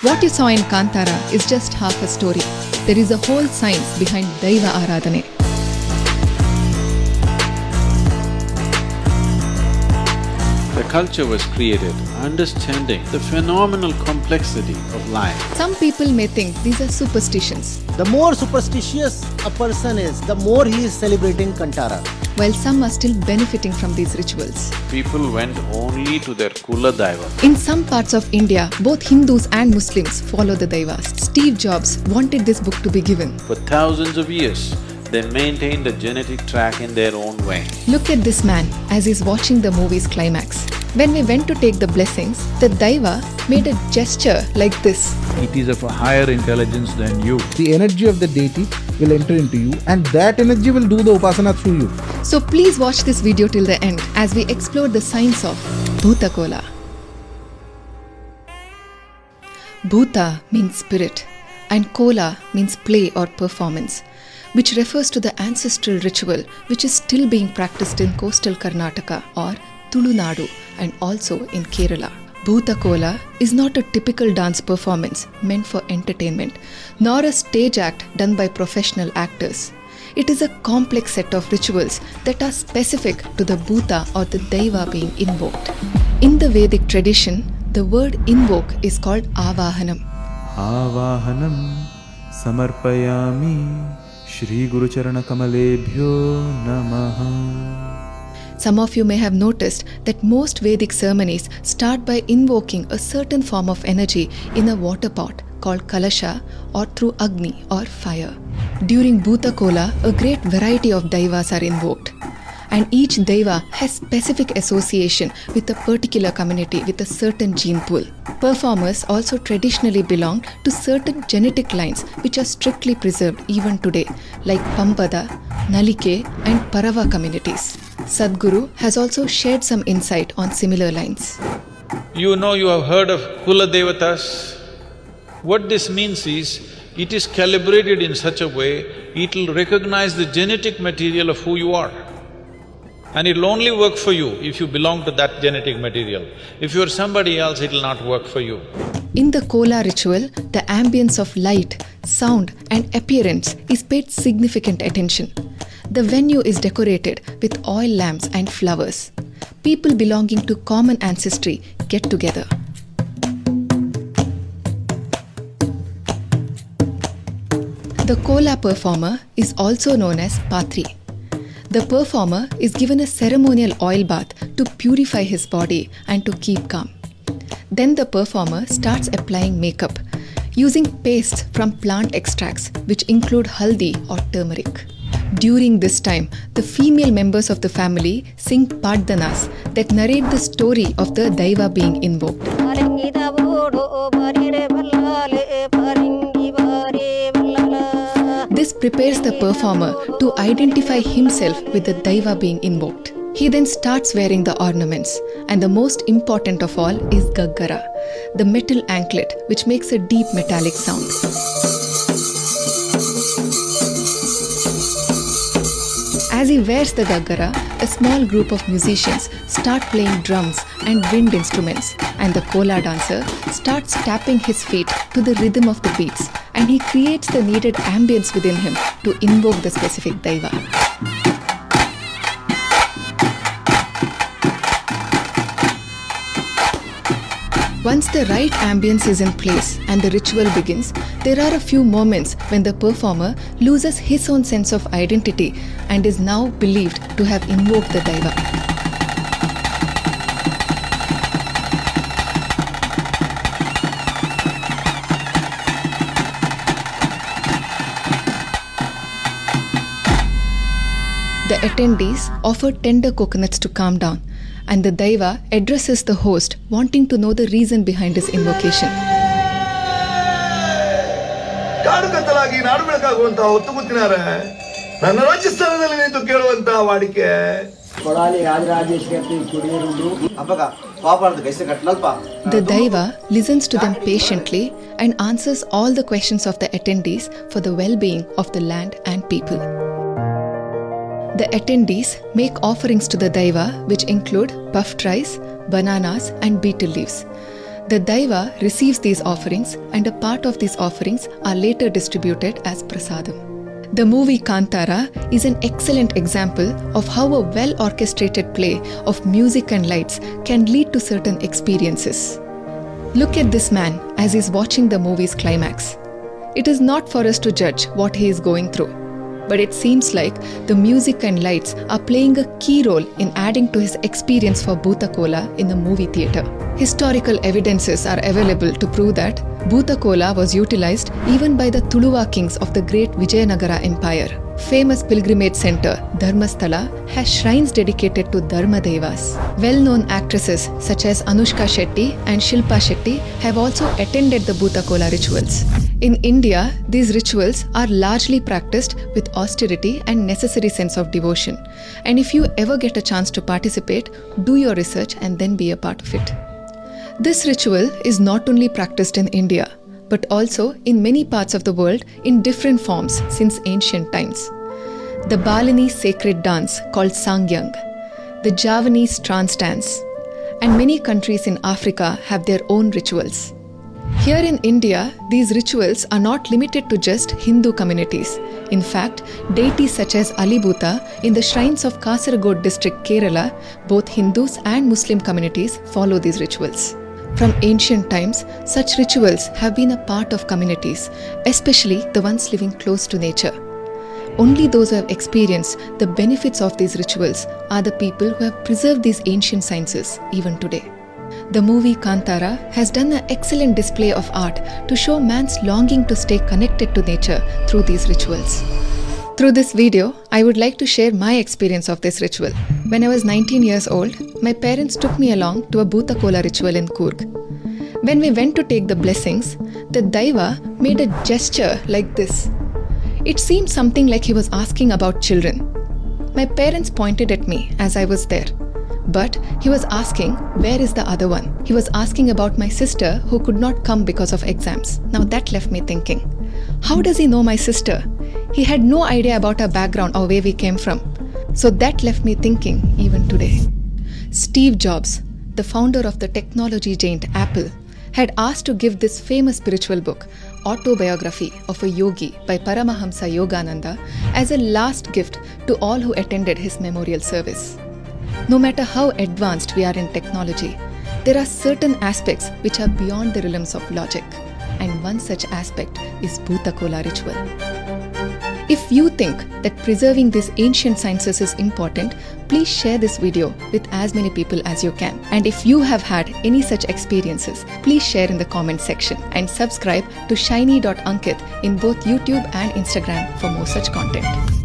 What you saw in Kantara is just half a story. There is a whole science behind Daiva Aradhane. The culture was created understanding the phenomenal complexity of life. Some people may think these are superstitions, The more superstitious a person is, the more he is celebrating Kantara. while some are still benefiting from these rituals. People went only to their Kola Daiva. In some parts of India, both Hindus and Muslims follow the Daivas. Steve Jobs wanted this book to be given. For thousands of years, they maintained a genetic track in their own way. Look at this man as he's watching the movie's climax. When we went to take the blessings, the Daiva made a gesture like this. It is of a higher intelligence than you. The energy of the deity will enter into you, and that energy will do the upasana through you. So please watch this video till the end as we explore the science of Bhuto Kola. Bhuta means spirit and Kola means play or performance, which refers to the ancestral ritual which is still being practiced in coastal Karnataka or Tulunadu and also in Kerala. Bhuto Kola is not a typical dance performance meant for entertainment, nor a stage act done by professional actors. It is a complex set of rituals that are specific to the Bhuta or the Daiva being invoked. In the Vedic tradition, the word invoke is called avahanam. Avahanam samarpayami Shri Guru Charana Kamalebhyo Namaha. Some of you may have noticed that most Vedic ceremonies start by invoking a certain form of energy in a water pot called kalasha or through Agni or fire. During Bhuto Kola, a great variety of Daivas are invoked. And each Daiva has specific association with a particular community with a certain gene pool. Performers also traditionally belong to certain genetic lines which are strictly preserved even today, like Pampada, Nalike and Parava communities. Sadhguru has also shared some insight on similar lines. You know, you have heard of Kula Devatas. What this means is, it is calibrated in such a way, it'll recognize the genetic material of who you are. And it'll only work for you if you belong to that genetic material. If you're somebody else, it'll not work for you. In the Kola ritual, the ambience of light, sound and appearance is paid significant attention. The venue is decorated with oil lamps and flowers. People belonging to common ancestry get together. The Kola performer is also known as Patri. The performer is given a ceremonial oil bath to purify his body and to keep calm. Then the performer starts applying makeup using pastes from plant extracts which include haldi or turmeric. During this time, the female members of the family sing paddanas that narrate the story of the Daiva being invoked. This prepares the performer to identify himself with the Daiva being invoked. He then starts wearing the ornaments, and the most important of all is gaggara, the metal anklet which makes a deep metallic sound. As he wears the gaggara, a small group of musicians start playing drums and wind instruments, and the Kola dancer starts tapping his feet to the rhythm of the beats, and he creates the needed ambience within him to invoke the specific Daiva. Once the right ambience is in place and the ritual begins, there are a few moments when the performer loses his own sense of identity and is now believed to have invoked the Daiva. The attendees offer tender coconuts to calm down, and the Daiva addresses the host wanting to know the reason behind his invocation. The Daiva listens to them patiently and answers all the questions of the attendees for the well-being of the land and people. The attendees make offerings to the Daiva which include puffed rice, bananas and betel leaves. The Daiva receives these offerings and a part of these offerings are later distributed as prasadam. The movie Kantara is an excellent example of how a well-orchestrated play of music and lights can lead to certain experiences. Look at this man as he's watching the movie's climax. It is not for us to judge what he is going through, but it seems like the music and lights are playing a key role in adding to his experience for Bhuto Kola in the movie theatre. Historical evidences are available to prove that Bhuto Kola was utilized even by the Tuluva kings of the great Vijayanagara Empire. Famous pilgrimage center Dharmasthala has shrines dedicated to Dharma Devas. Well-known actresses such as Anushka Shetty and Shilpa Shetty have also attended the Bhuto Kola rituals. In India, these rituals are largely practiced with austerity and necessary sense of devotion. And if you ever get a chance to participate, do your research and then be a part of it. This ritual is not only practiced in India, but also in many parts of the world in different forms since ancient times. The Balinese sacred dance called Sangyang, the Javanese trance dance, and many countries in Africa have their own rituals. Here in India, these rituals are not limited to just Hindu communities. In fact, deities such as Alibhuta in the shrines of Kasaragod district, Kerala, both Hindus and Muslim communities follow these rituals. From ancient times, such rituals have been a part of communities, especially the ones living close to nature. Only those who have experienced the benefits of these rituals are the people who have preserved these ancient sciences even today. The movie Kantara has done an excellent display of art to show man's longing to stay connected to nature through these rituals. Through this video, I would like to share my experience of this ritual. When I was 19 years old, my parents took me along to a Bhuto Kola ritual in Coorg. When we went to take the blessings, the Daiva made a gesture like this. It seemed something like he was asking about children. My parents pointed at me as I was there. But he was asking, where is the other one? He was asking about my sister who could not come because of exams. Now that left me thinking, how does he know my sister? He had no idea about our background or where we came from. So that left me thinking even today. Steve Jobs, the founder of the technology giant Apple, had asked to give this famous spiritual book, Autobiography of a Yogi by Paramahamsa Yogananda, as a last gift to all who attended his memorial service. No matter how advanced we are in technology, there are certain aspects which are beyond the realms of logic, and one such aspect is Bhuto Kola ritual. If you think that preserving these ancient sciences is important, please share this video with as many people as you can. And if you have had any such experiences, please share in the comment section and subscribe to shiny.ankit in both YouTube and Instagram for more such content.